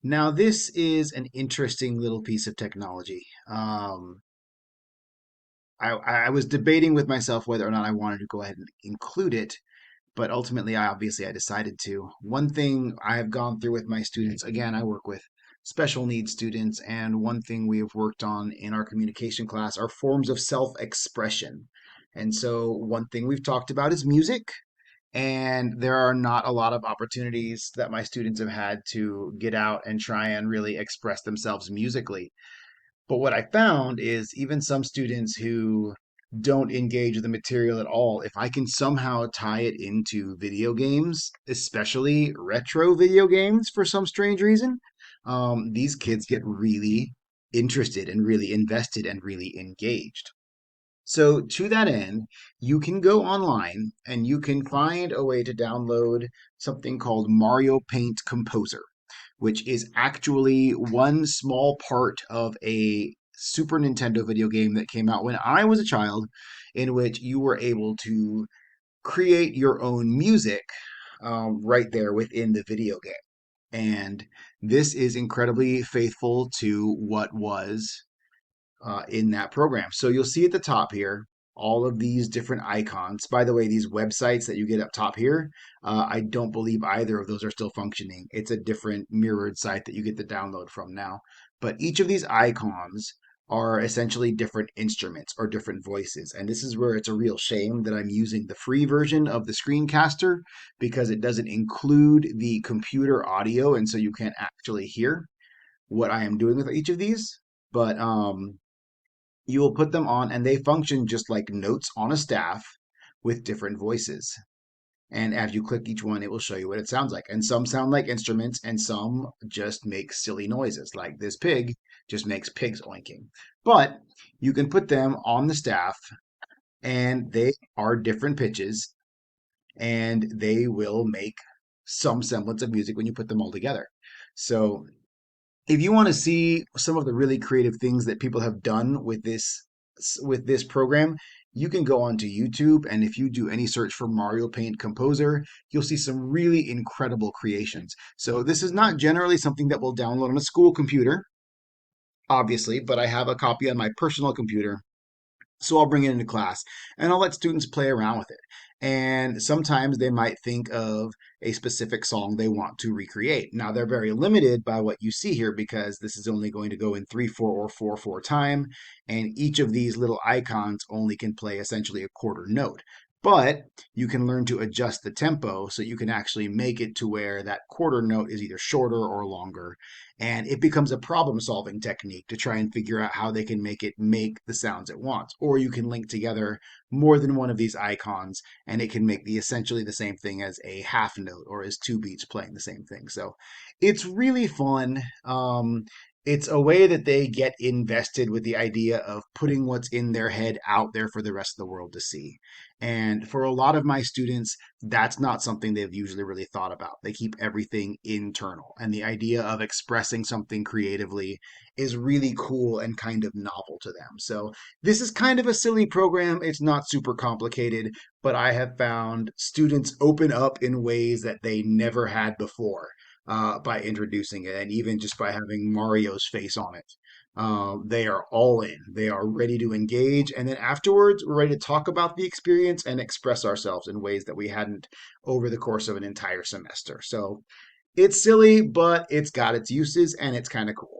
Now, this is an interesting little piece of technology. I was debating with myself whether or not I wanted to go ahead and include it, but ultimately, I decided to. One thing I have gone through with my students, again, I work with special needs students, and one thing we have worked on in our communication class are forms of self-expression. And so, one thing we've talked about is music. And there are not a lot of opportunities that my students have had to get out and try and really express themselves musically. But what I found is even some students who don't engage with the material at all, if I can somehow tie it into video games, especially retro video games for some strange reason, these kids get really interested and really invested and really engaged. So, to that end, you can go online and you can find a way to download something called Mario Paint Composer, which is actually one small part of a Super Nintendo video game that came out when I was a child, in which you were able to create your own music right there within the video game. And this is incredibly faithful to what was in that program. So you'll see at the top here all of these different icons. By the way, these websites that you get up top here, I don't believe either of those are still functioning. It's a different mirrored site that you get the download from now. But each of these icons are essentially different instruments or different voices. And this is where it's a real shame that I'm using the free version of the screencaster because it doesn't include the computer audio. And so you can't actually hear what I am doing with each of these. But you will put them on and they function just like notes on a staff with different voices. And as you click each one, it will show you what it sounds like. And some sound like instruments and some just make silly noises, like this pig just makes pigs oinking. But you can put them on the staff and they are different pitches and they will make some semblance of music when you put them all together. So if you want to see some of the really creative things that people have done with this program, you can go onto YouTube and if you do any search for Mario Paint Composer, you'll see some really incredible creations. So this is not generally something that we'll download on a school computer, obviously, but I have a copy on my personal computer so I'll bring it into class and I'll let students play around with it. And sometimes they might think of a specific song they want to recreate. Now they're very limited by what you see here because this is only going to go in 3/4 or 4/4 time. And each of these little icons only can play essentially a quarter note. But you can learn to adjust the tempo so you can actually make it to where that quarter note is either shorter or longer. And it becomes a problem solving technique to try and figure out how they can make it make the sounds it wants. Or you can link together more than one of these icons and it can make the essentially the same thing as a half note or as two beats playing the same thing. So it's really fun. It's a way that they get invested with the idea of putting what's in their head out there for the rest of the world to see. And for a lot of my students, that's not something they've usually really thought about. They keep everything internal. And the idea of expressing something creatively is really cool and kind of novel to them. So this is kind of a silly program. It's not super complicated, but I have found students open up in ways that they never had before by introducing it, and even just by having Mario's face on it. They are all in. They are ready to engage. And then afterwards, we're ready to talk about the experience and express ourselves in ways that we hadn't over the course of an entire semester. So it's silly, but it's got its uses and it's kind of cool.